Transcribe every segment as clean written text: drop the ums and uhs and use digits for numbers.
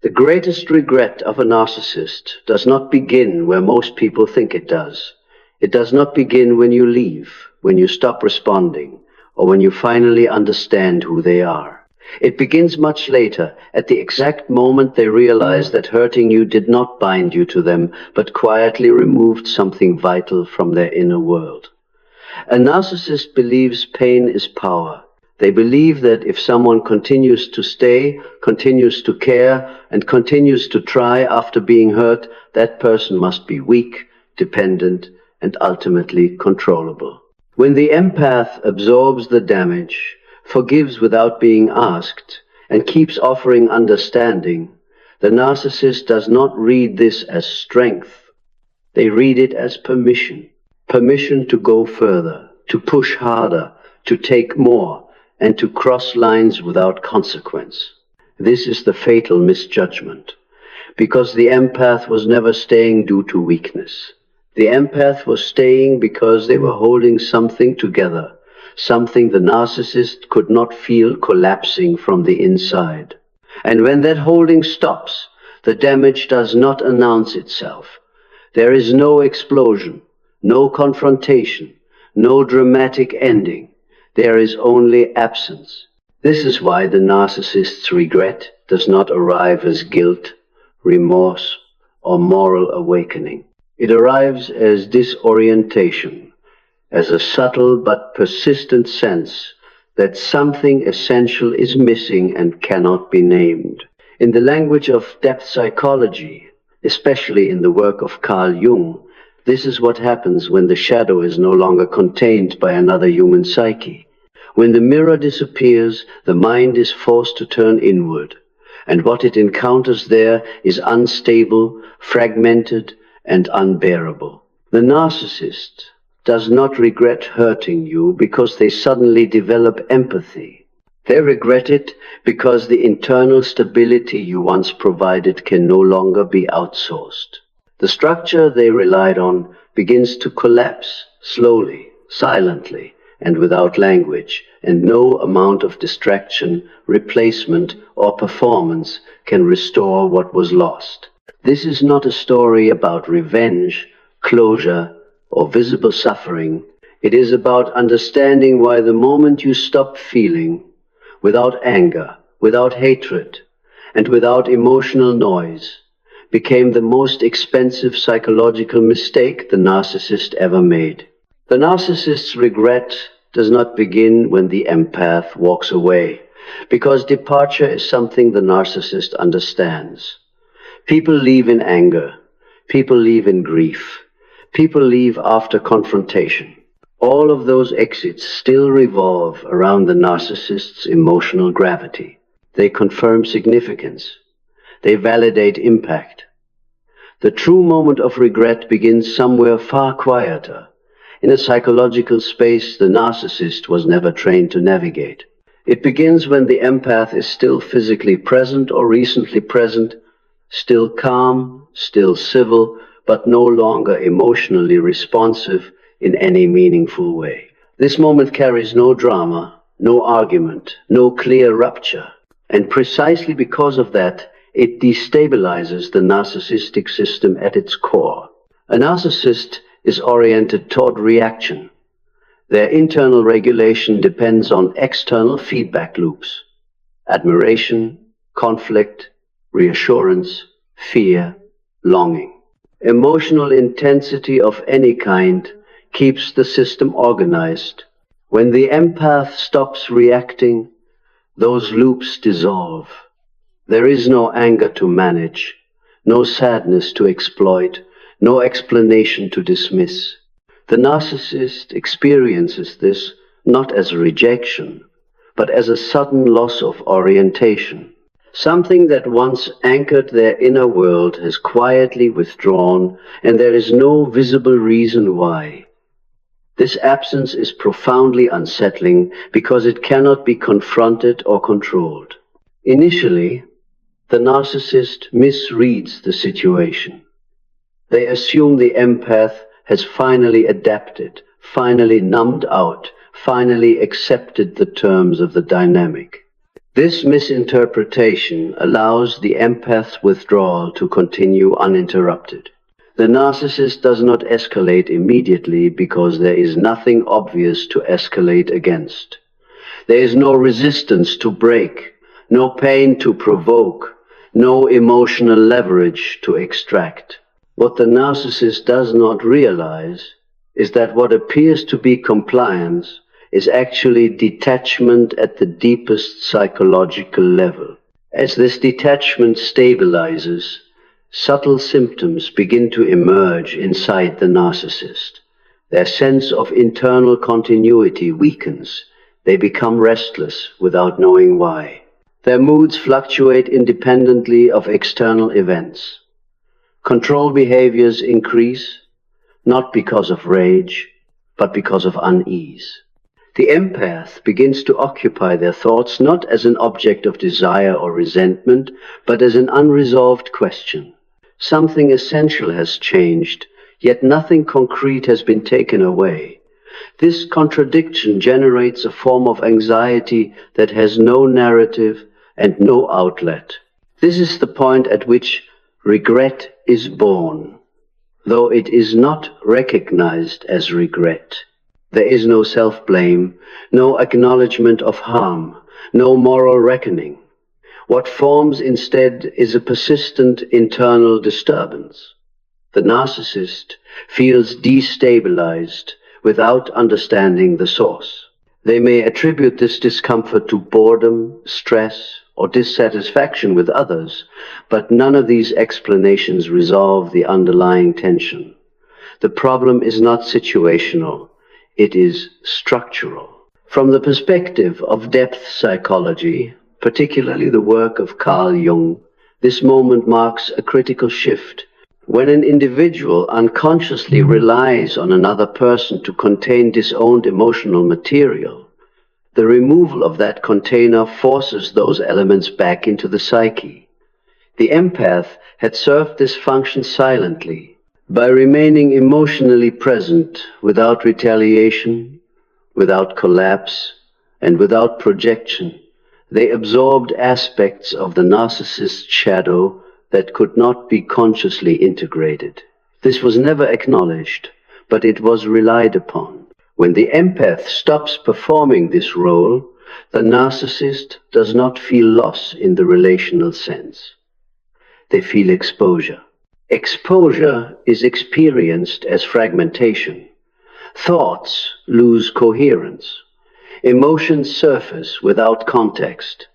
The greatest regret of a narcissist does not begin where most people think it does. It does not begin when you leave, when you stop responding, or when you finally understand who they are. It begins much later, at the exact moment they realize that hurting you did not bind you to them, but quietly removed something vital from their inner world. A narcissist believes pain is power. They believe that if someone continues to stay, continues to care, and continues to try after being hurt, that person must be weak, dependent, and ultimately controllable. When the empath absorbs the damage, forgives without being asked, and keeps offering understanding, the narcissist does not read this as strength. They read it as permission. Permission to go further, to push harder, to take more, and to cross lines without consequence. This is the fatal misjudgment, because the empath was never staying due to weakness. The empath was staying because they were holding something together, something the narcissist could not feel collapsing from the inside. And when that holding stops, the damage does not announce itself. There is no explosion, no confrontation, no dramatic ending. There is only absence. This is why the narcissist's regret does not arrive as guilt, remorse, or moral awakening. It arrives as disorientation, as a subtle but persistent sense that something essential is missing and cannot be named. In the language of depth psychology, especially in the work of Carl Jung, this is what happens when the shadow is no longer contained by another human psyche. When the mirror disappears, the mind is forced to turn inward, and what it encounters there is unstable, fragmented, and unbearable. The narcissist does not regret hurting you because they suddenly develop empathy. They regret it because the internal stability you once provided can no longer be outsourced. The structure they relied on begins to collapse, slowly, silently, and without language, and no amount of distraction, replacement, or performance can restore what was lost. This is not a story about revenge, closure, or visible suffering. It is about understanding why the moment you stop feeling, without anger, without hatred, and without emotional noise, became the most expensive psychological mistake the narcissist ever made. The narcissist's regret does not begin when the empath walks away, because departure is something the narcissist understands. People leave in anger. People leave in grief. People leave after confrontation. All of those exits still revolve around the narcissist's emotional gravity. They confirm significance. They validate impact. The true moment of regret begins somewhere far quieter, in a psychological space the narcissist was never trained to navigate. It begins when the empath is still physically present or recently present, still calm, still civil, but no longer emotionally responsive in any meaningful way. This moment carries no drama, no argument, no clear rupture, and precisely because of that, it destabilizes the narcissistic system at its core. A narcissist is oriented toward reaction. Their internal regulation depends on external feedback loops: admiration, conflict, reassurance, fear, longing. Emotional intensity of any kind keeps the system organized. When the empath stops reacting, those loops dissolve. There is no anger to manage, no sadness to exploit, no explanation to dismiss. The narcissist experiences this not as rejection, but as a sudden loss of orientation. Something that once anchored their inner world has quietly withdrawn, and there is no visible reason why. This absence is profoundly unsettling because it cannot be confronted or controlled. Initially, the narcissist misreads the situation. They assume the empath has finally adapted, finally numbed out, finally accepted the terms of the dynamic. This misinterpretation allows the empath's withdrawal to continue uninterrupted. The narcissist does not escalate immediately because there is nothing obvious to escalate against. There is no resistance to break, no pain to provoke, no emotional leverage to extract. What the narcissist does not realize is that what appears to be compliance is actually detachment at the deepest psychological level. As this detachment stabilizes, subtle symptoms begin to emerge inside the narcissist. Their sense of internal continuity weakens. They become restless without knowing why. Their moods fluctuate independently of external events. Control behaviors increase, not because of rage, but because of unease. The empath begins to occupy their thoughts not as an object of desire or resentment, but as an unresolved question. Something essential has changed, yet nothing concrete has been taken away. This contradiction generates a form of anxiety that has no narrative and no outlet. This is the point at which regret is born, though it is not recognized as regret. There is no self-blame, no acknowledgement of harm, no moral reckoning. What forms instead is a persistent internal disturbance. The narcissist feels destabilized without understanding the source. They may attribute this discomfort to boredom, stress, or dissatisfaction with others, but none of these explanations resolve the underlying tension. The problem is not situational, it is structural. From the perspective of depth psychology, particularly the work of Carl Jung, this moment marks a critical shift. When an individual unconsciously relies on another person to contain disowned emotional material, the removal of that container forces those elements back into the psyche. The empath had served this function silently, by remaining emotionally present without retaliation, without collapse, and without projection. They absorbed aspects of the narcissist's shadow that could not be consciously integrated. This was never acknowledged, but it was relied upon. When the empath stops performing this role, the narcissist does not feel loss in the relational sense. They feel exposure. Exposure is experienced as fragmentation. Thoughts lose coherence. Emotions surface without context.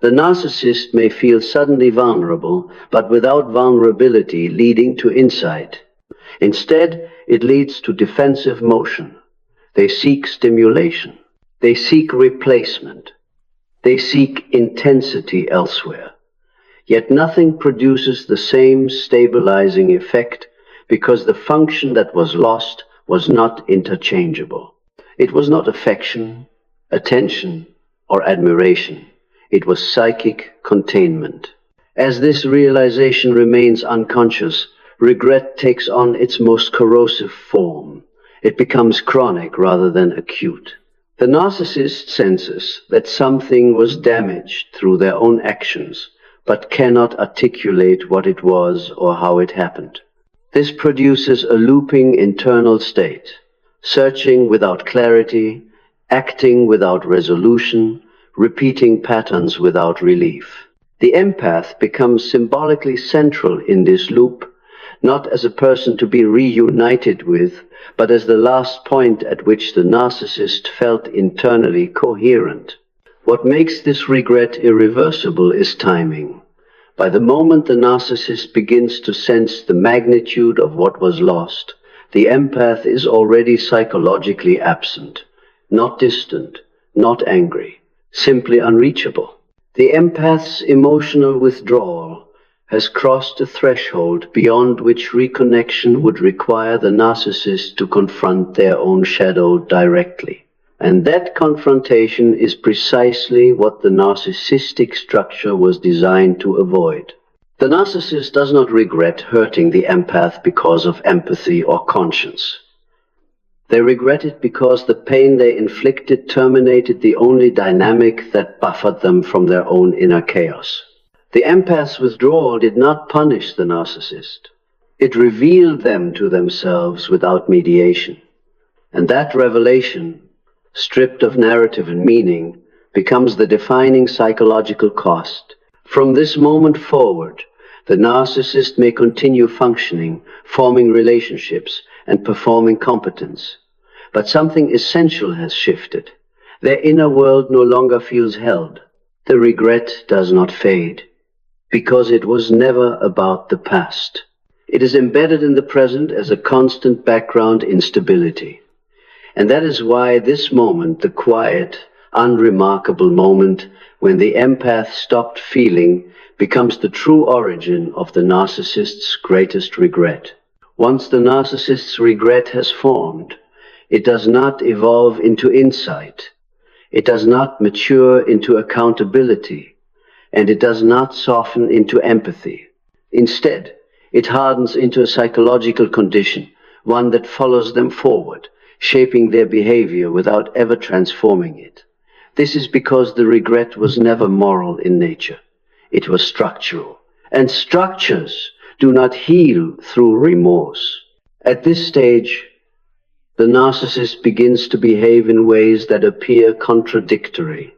The narcissist may feel suddenly vulnerable, but without vulnerability leading to insight. Instead, it leads to defensive motion. They seek stimulation. They seek replacement. They seek intensity elsewhere. Yet nothing produces the same stabilizing effect because the function that was lost was not interchangeable. It was not affection, attention, or admiration. It was psychic containment. As this realization remains unconscious, regret takes on its most corrosive form. It becomes chronic rather than acute. The narcissist senses that something was damaged through their own actions, but cannot articulate what it was or how it happened. This produces a looping internal state, searching without clarity, acting without resolution, repeating patterns without relief. The empath becomes symbolically central in this loop, not as a person to be reunited with, but as the last point at which the narcissist felt internally coherent. What makes this regret irreversible is timing. By the moment the narcissist begins to sense the magnitude of what was lost, the empath is already psychologically absent, not distant, not angry, simply unreachable. The empath's emotional withdrawal has crossed a threshold beyond which reconnection would require the narcissist to confront their own shadow directly. And that confrontation is precisely what the narcissistic structure was designed to avoid. The narcissist does not regret hurting the empath because of empathy or conscience. They regret it because the pain they inflicted terminated the only dynamic that buffered them from their own inner chaos. The empath's withdrawal did not punish the narcissist. It revealed them to themselves without mediation. And that revelation, stripped of narrative and meaning, becomes the defining psychological cost. From this moment forward, the narcissist may continue functioning, forming relationships, and performing competence. But something essential has shifted. Their inner world no longer feels held. The regret does not fade, because it was never about the past. It is embedded in the present as a constant background instability. And that is why this moment, the quiet, unremarkable moment when the empath stopped feeling, becomes the true origin of the narcissist's greatest regret. Once the narcissist's regret has formed, it does not evolve into insight. It does not mature into accountability, and it does not soften into empathy. Instead, it hardens into a psychological condition, one that follows them forward, shaping their behavior without ever transforming it. This is because the regret was never moral in nature. It was structural. And structures do not heal through remorse. At this stage, the narcissist begins to behave in ways that appear contradictory.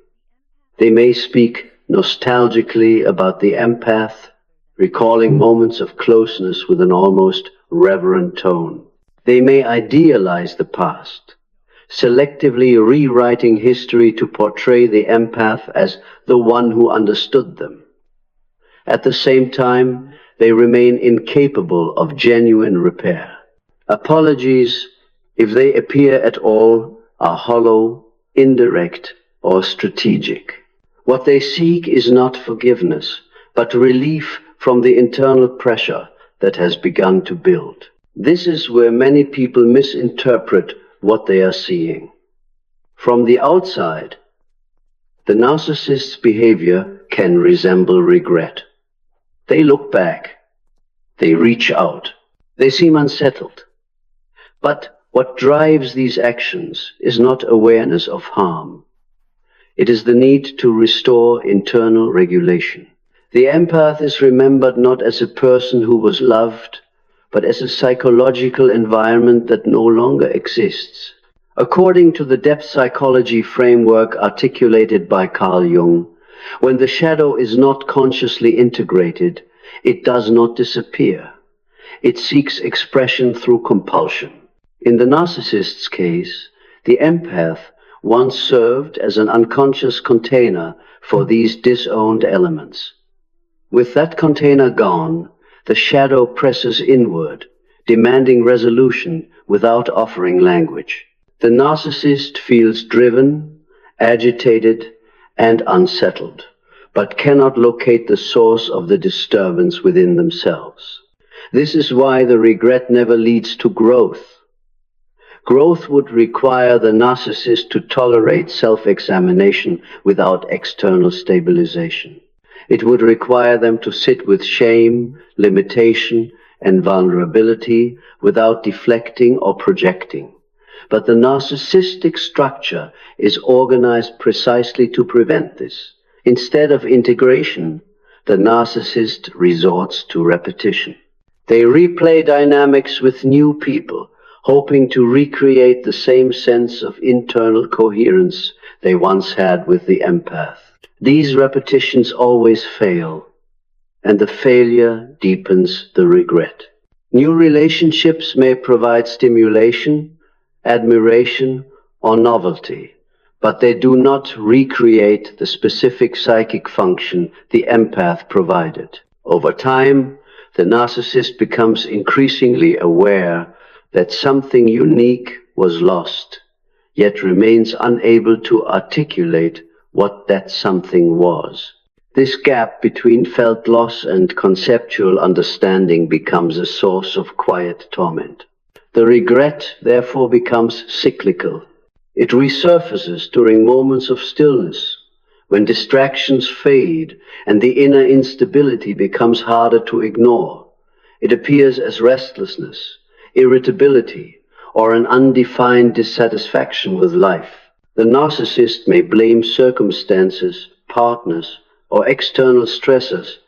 They may speak nostalgically about the empath, recalling moments of closeness with an almost reverent tone. They may idealize the past, selectively rewriting history to portray the empath as the one who understood them. At the same time, they remain incapable of genuine repair. Apologies, if they appear at all, are hollow, indirect, or strategic. What they seek is not forgiveness, but relief from the internal pressure that has begun to build. This is where many people misinterpret what they are seeing. From the outside, the narcissist's behavior can resemble regret. They look back. They reach out. They seem unsettled. But what drives these actions is not awareness of harm. It is the need to restore internal regulation. The empath is remembered not as a person who was loved, but as a psychological environment that no longer exists. According to the depth psychology framework articulated by Carl Jung, when the shadow is not consciously integrated, it does not disappear. It seeks expression through compulsion. In the narcissist's case, the empath once served as an unconscious container for these disowned elements. With that container gone, the shadow presses inward, demanding resolution without offering language. The narcissist feels driven, agitated, and unsettled, but cannot locate the source of the disturbance within themselves. This is why the regret never leads to growth. Growth would require the narcissist to tolerate self-examination without external stabilization. It would require them to sit with shame, limitation, and vulnerability without deflecting or projecting. But the narcissistic structure is organized precisely to prevent this. Instead of integration, the narcissist resorts to repetition. They replay dynamics with new people, hoping to recreate the same sense of internal coherence they once had with the empath. These repetitions always fail, and the failure deepens the regret. New relationships may provide stimulation, admiration, or novelty, but they do not recreate the specific psychic function the empath provided. Over time, the narcissist becomes increasingly aware that something unique was lost, yet remains unable to articulate what that something was. This gap between felt loss and conceptual understanding becomes a source of quiet torment. The regret therefore becomes cyclical. It resurfaces during moments of stillness, when distractions fade and the inner instability becomes harder to ignore. It appears as restlessness, irritability, or an undefined dissatisfaction with life. The narcissist may blame circumstances, partners, or external stressors,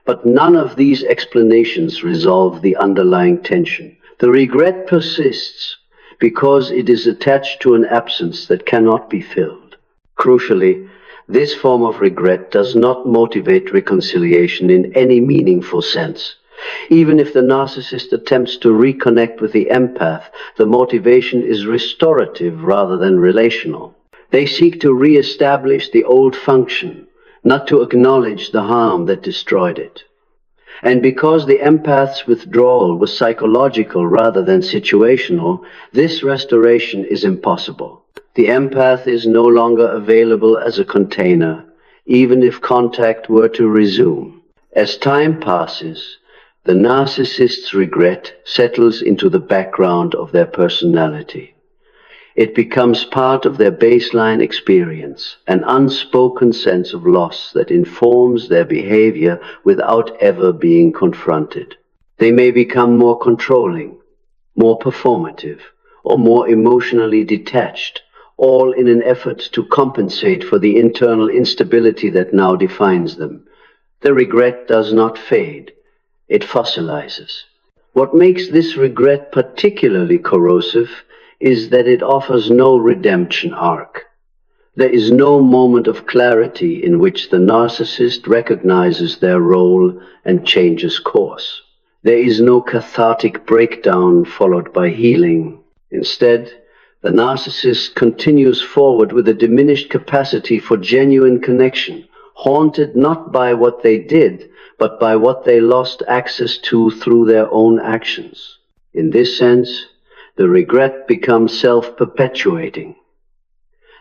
but none of these explanations resolve the underlying tension. The regret persists because it is attached to an absence that cannot be filled. Crucially, this form of regret does not motivate reconciliation in any meaningful sense. Even if the narcissist attempts to reconnect with the empath, the motivation is restorative rather than relational. They seek to re-establish the old function, not to acknowledge the harm that destroyed it. And because the empath's withdrawal was psychological rather than situational, this restoration is impossible. The empath is no longer available as a container, even if contact were to resume. As time passes, the narcissist's regret settles into the background of their personality. It becomes part of their baseline experience, an unspoken sense of loss that informs their behavior without ever being confronted. They may become more controlling, more performative, or more emotionally detached, all in an effort to compensate for the internal instability that now defines them. The regret does not fade, it fossilizes. What makes this regret particularly corrosive is that it offers no redemption arc. There is no moment of clarity in which the narcissist recognizes their role and changes course. There is no cathartic breakdown followed by healing. Instead, the narcissist continues forward with a diminished capacity for genuine connection, haunted not by what they did, but by what they lost access to through their own actions. In this sense, the regret becomes self-perpetuating.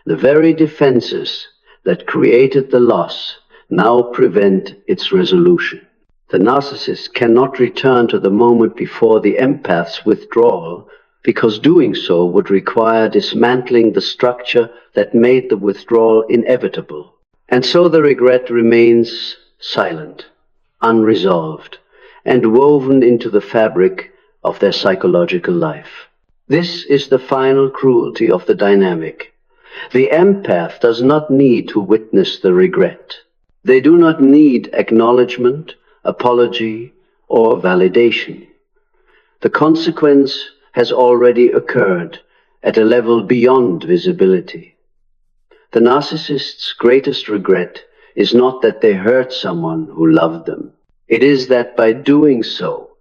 The very defenses that created the loss now prevent its resolution. The narcissist cannot return to the moment before the empath's withdrawal, because doing so would require dismantling the structure that made the withdrawal inevitable. And so the regret remains silent, unresolved, and woven into the fabric of their psychological life. This is the final cruelty of the dynamic. The empath does not need to witness the regret. They do not need acknowledgement, apology, or validation. The consequence has already occurred at a level beyond visibility. The narcissist's greatest regret is not that they hurt someone who loved them. It is that by doing so,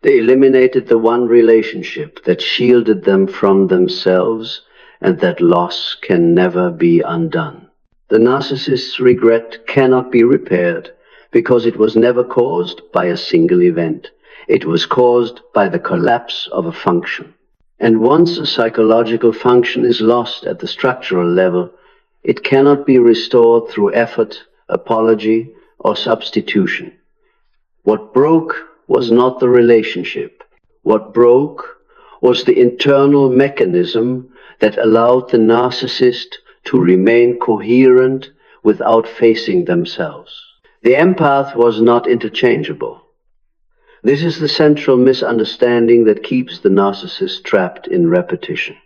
they eliminated the one relationship that shielded them from themselves, and that loss can never be undone. The narcissist's regret cannot be repaired because it was never caused by a single event. It was caused by the collapse of a function. And once a psychological function is lost at the structural level, it cannot be restored through effort, apology, or substitution. What broke was not the relationship. What broke was the internal mechanism that allowed the narcissist to remain coherent without facing themselves. The empath was not interchangeable. This is the central misunderstanding that keeps the narcissist trapped in repetition.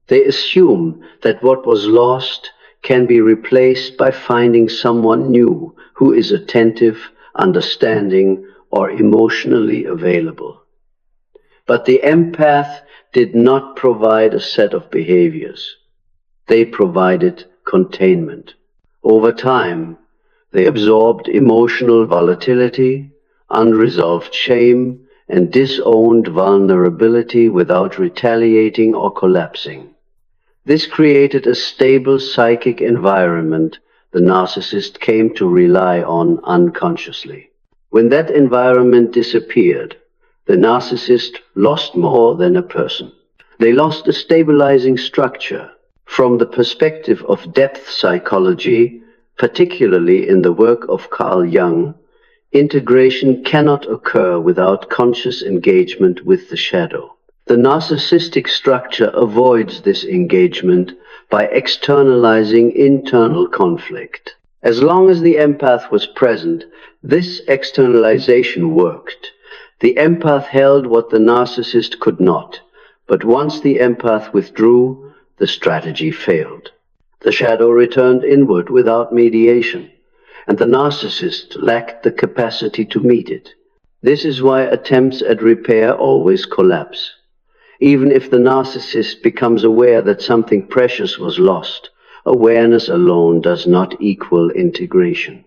They assume that what was lost can be replaced by finding someone new who is attentive, understanding, or emotionally available. But the empath did not provide a set of behaviors. They provided containment. Over time, they absorbed emotional volatility, unresolved shame, and disowned vulnerability without retaliating or collapsing. This created a stable psychic environment the narcissist came to rely on unconsciously. When that environment disappeared, the narcissist lost more than a person. They lost a stabilizing structure. From the perspective of depth psychology, particularly in the work of Carl Jung, integration cannot occur without conscious engagement with the shadow. The narcissistic structure avoids this engagement by externalizing internal conflict. As long as the empath was present, this externalization worked. The empath held what the narcissist could not, But once the empath withdrew, the strategy failed. The shadow returned inward without mediation, and the narcissist lacked the capacity to meet it. This is why attempts at repair always collapse. Even if the narcissist becomes aware that something precious was lost, awareness alone does not equal integration.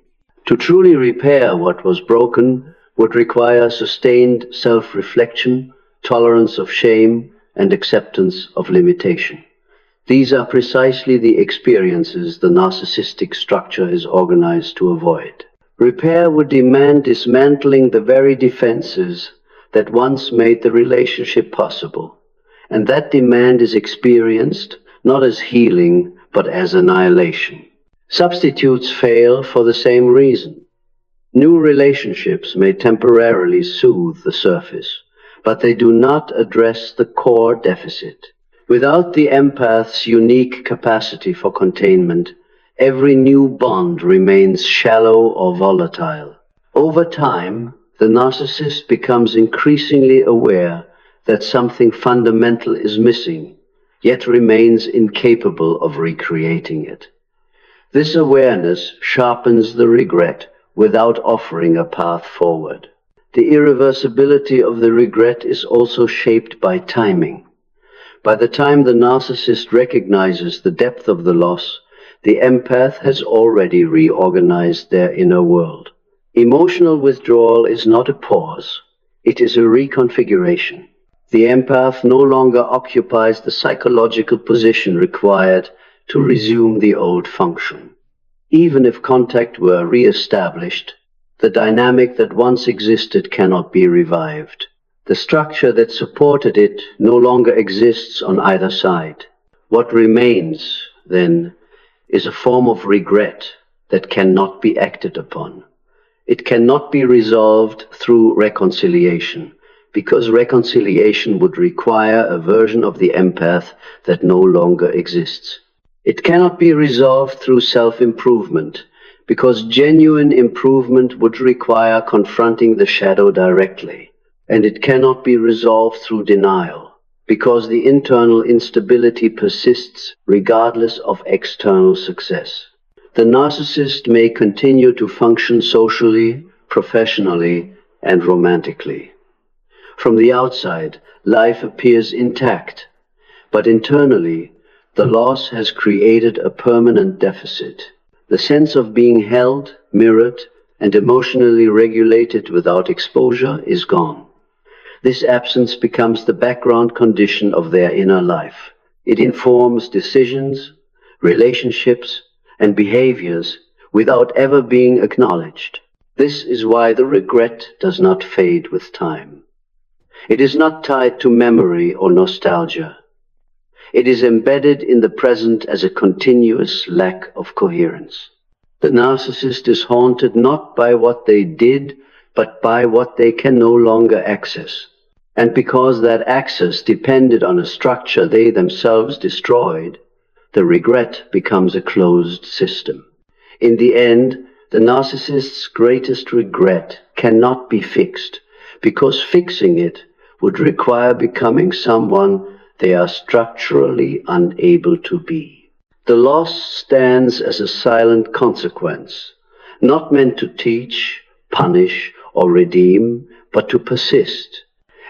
To truly repair what was broken would require sustained self-reflection, tolerance of shame, and acceptance of limitation. These are precisely the experiences the narcissistic structure is organized to avoid. Repair would demand dismantling the very defenses that once made the relationship possible, and that demand is experienced not as healing, but as annihilation. Substitutes fail for the same reason. New relationships may temporarily soothe the surface, but they do not address the core deficit. Without the empath's unique capacity for containment, every new bond remains shallow or volatile. Over time, the narcissist becomes increasingly aware that something fundamental is missing, yet remains incapable of recreating it. This awareness sharpens the regret without offering a path forward. The irreversibility of the regret is also shaped by timing. By the time the narcissist recognizes the depth of the loss, the empath has already reorganized their inner world. Emotional withdrawal is not a pause, it is a reconfiguration. The empath no longer occupies the psychological position required to resume the old function. Even if contact were re-established, the dynamic that once existed cannot be revived. The structure that supported it no longer exists on either side. What remains, then, is a form of regret that cannot be acted upon. It cannot be resolved through reconciliation, because reconciliation would require a version of the empath that no longer exists. It cannot be resolved through self-improvement, because genuine improvement would require confronting the shadow directly. And it cannot be resolved through denial, because the internal instability persists regardless of external success. The narcissist may continue to function socially, professionally, and romantically. From the outside, life appears intact, but internally, the loss has created a permanent deficit. The sense of being held, mirrored, and emotionally regulated without exposure is gone. This absence becomes the background condition of their inner life. It informs decisions, relationships, and behaviors without ever being acknowledged. This is why the regret does not fade with time. It is not tied to memory or nostalgia. It is embedded in the present as a continuous lack of coherence. The narcissist is haunted not by what they did, but by what they can no longer access. And because that access depended on a structure they themselves destroyed, the regret becomes a closed system. In the end, the narcissist's greatest regret cannot be fixed, because fixing it would require becoming someone they are structurally unable to be. The loss stands as a silent consequence, not meant to teach, punish, or redeem, but to persist.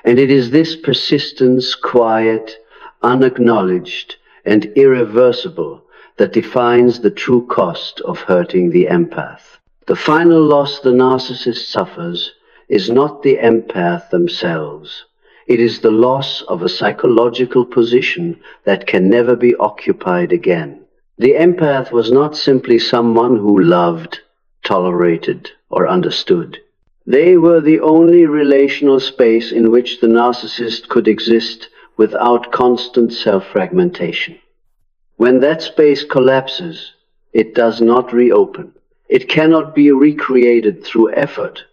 And it is this persistence, quiet, unacknowledged, and irreversible, that defines the true cost of hurting the empath. The final loss the narcissist suffers is not the empath themselves. It is the loss of a psychological position that can never be occupied again. The empath was not simply someone who loved, tolerated, or understood. They were the only relational space in which the narcissist could exist without constant self-fragmentation. When that space collapses, it does not reopen. It cannot be recreated through effort,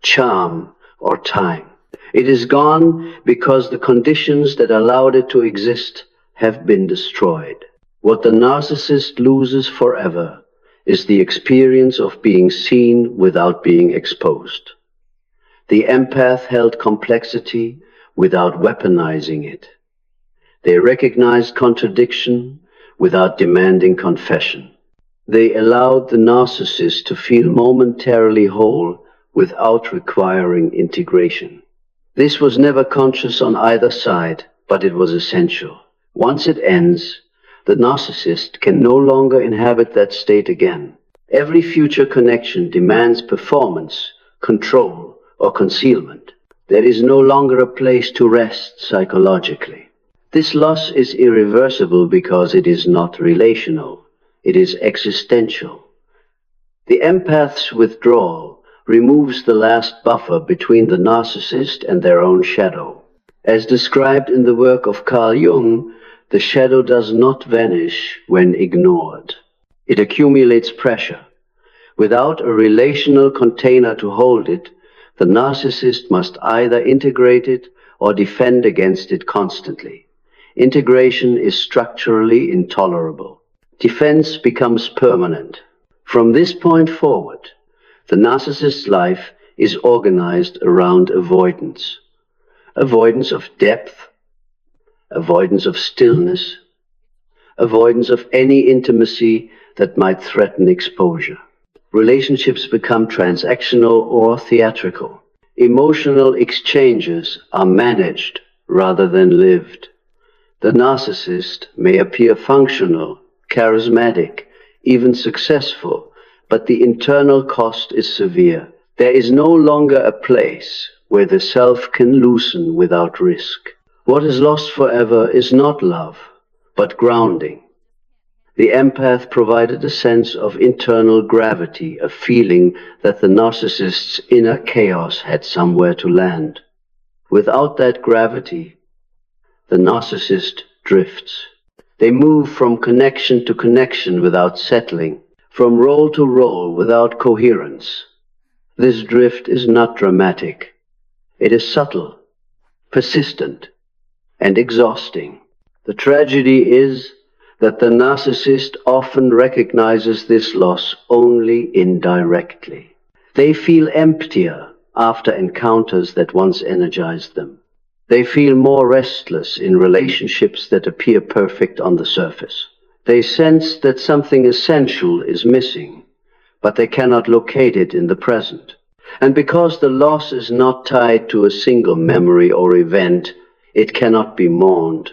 charm, or time. It is gone because the conditions that allowed it to exist have been destroyed. What the narcissist loses forever is the experience of being seen without being exposed. The empath held complexity without weaponizing it. They recognized contradiction without demanding confession. They allowed the narcissist to feel momentarily whole without requiring integration. This was never conscious on either side, but it was essential. Once it ends, the narcissist can no longer inhabit that state again. Every future connection demands performance, control, or concealment. There is no longer a place to rest psychologically. This loss is irreversible because it is not relational. It is existential. The empath's withdrawal removes the last buffer between the narcissist and their own shadow. As described in the work of Carl Jung, the shadow does not vanish when ignored. It accumulates pressure. Without a relational container to hold it, the narcissist must either integrate it or defend against it constantly. Integration is structurally intolerable. Defense becomes permanent. From this point forward, the narcissist's life is organized around avoidance. Avoidance of depth, avoidance of stillness, avoidance of any intimacy that might threaten exposure. Relationships become transactional or theatrical. Emotional exchanges are managed rather than lived. The narcissist may appear functional, charismatic, even successful, but the internal cost is severe. There is no longer a place where the self can loosen without risk. What is lost forever is not love, but grounding. The empath provided a sense of internal gravity, a feeling that the narcissist's inner chaos had somewhere to land. Without that gravity, the narcissist drifts. They move from connection to connection without settling, from role to role without coherence. This drift is not dramatic. It is subtle, persistent, and exhausting. The tragedy is that the narcissist often recognizes this loss only indirectly. They feel emptier after encounters that once energized them. They feel more restless in relationships that appear perfect on the surface. They sense that something essential is missing, but they cannot locate it in the present. And because the loss is not tied to a single memory or event, it cannot be mourned.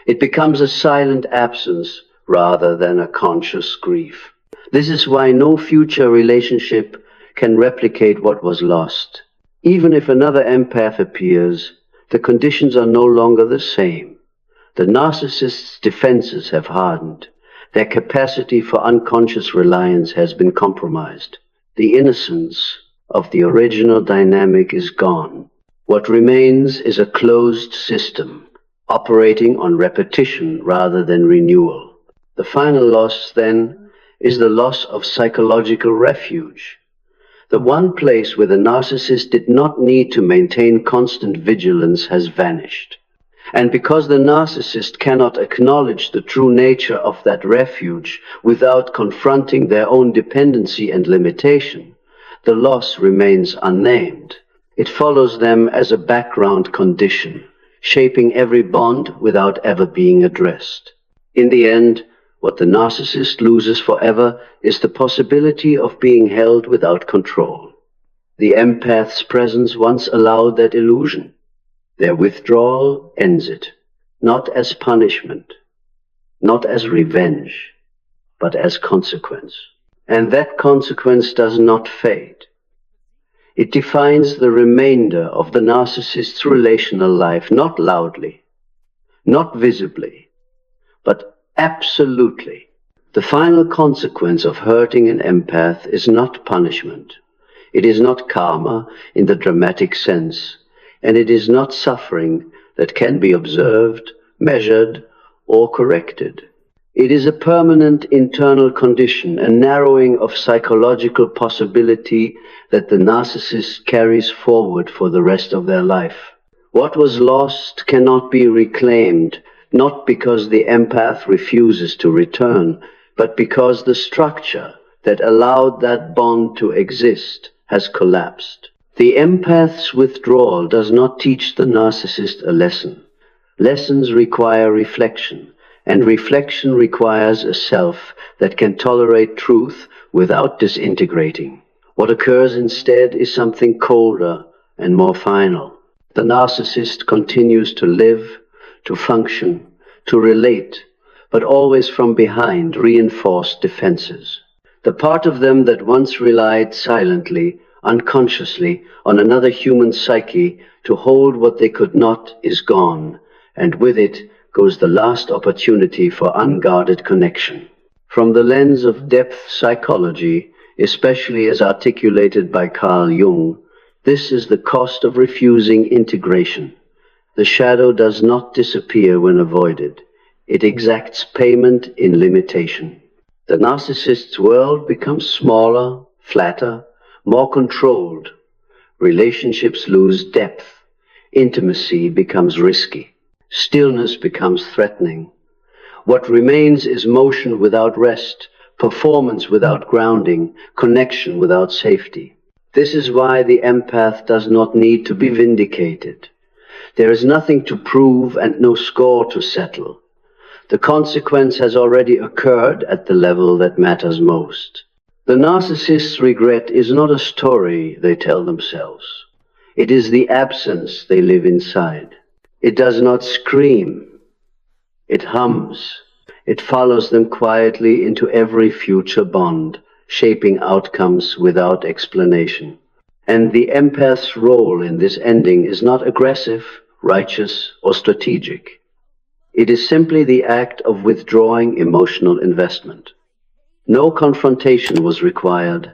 It becomes a silent absence rather than a conscious grief. This is why no future relationship can replicate what was lost. Even if another empath appears, the conditions are no longer the same. The narcissist's defenses have hardened. Their capacity for unconscious reliance has been compromised. The innocence of the original dynamic is gone. What remains is a closed system, operating on repetition rather than renewal. The final loss, then, is the loss of psychological refuge. The one place where the narcissist did not need to maintain constant vigilance has vanished. And because the narcissist cannot acknowledge the true nature of that refuge without confronting their own dependency and limitation, the loss remains unnamed. It follows them as a background condition, shaping every bond without ever being addressed. In the end, what the narcissist loses forever is the possibility of being held without control. The empath's presence once allowed that illusion. Their withdrawal ends it, not as punishment, not as revenge, but as consequence. And that consequence does not fade. It defines the remainder of the narcissist's relational life, not loudly, not visibly, but absolutely. The final consequence of hurting an empath is not punishment. It is not karma in the dramatic sense, and it is not suffering that can be observed, measured, or corrected. It is a permanent internal condition, a narrowing of psychological possibility that the narcissist carries forward for the rest of their life. What was lost cannot be reclaimed, not because the empath refuses to return, but because the structure that allowed that bond to exist has collapsed. The empath's withdrawal does not teach the narcissist a lesson. Lessons require reflection, and reflection requires a self that can tolerate truth without disintegrating. What occurs instead is something colder and more final. The narcissist continues to live, to function, to relate, but always from behind reinforced defenses. The part of them that once relied silently, unconsciously, on another human psyche to hold what they could not is gone, and with it goes the last opportunity for unguarded connection. From the lens of depth psychology, especially as articulated by Carl Jung, this is the cost of refusing integration. The shadow does not disappear when avoided. It exacts payment in limitation. The narcissist's world becomes smaller, flatter, more controlled. Relationships lose depth. Intimacy becomes risky. Stillness becomes threatening. What remains is motion without rest, performance without grounding, connection without safety. This is why the empath does not need to be vindicated. There is nothing to prove and no score to settle. The consequence has already occurred at the level that matters most. The narcissist's regret is not a story they tell themselves. It is the absence they live inside. It does not scream. It hums. It follows them quietly into every future bond, shaping outcomes without explanation. And the empath's role in this ending is not aggressive, righteous, or strategic. It is simply the act of withdrawing emotional investment. No confrontation was required.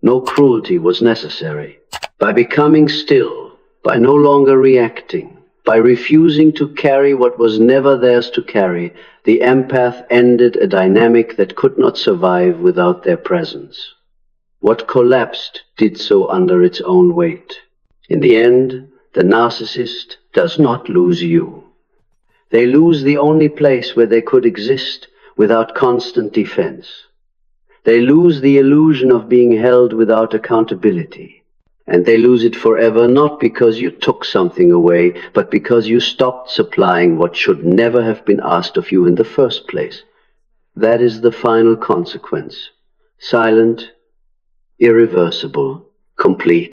No cruelty was necessary. By becoming still, by no longer reacting, by refusing to carry what was never theirs to carry, the empath ended a dynamic that could not survive without their presence. What collapsed did so under its own weight. In the end, the narcissist does not lose you. They lose the only place where they could exist without constant defense. They lose the illusion of being held without accountability. And they lose it forever, not because you took something away, but because you stopped supplying what should never have been asked of you in the first place. That is the final consequence. Silent, irreversible, complete.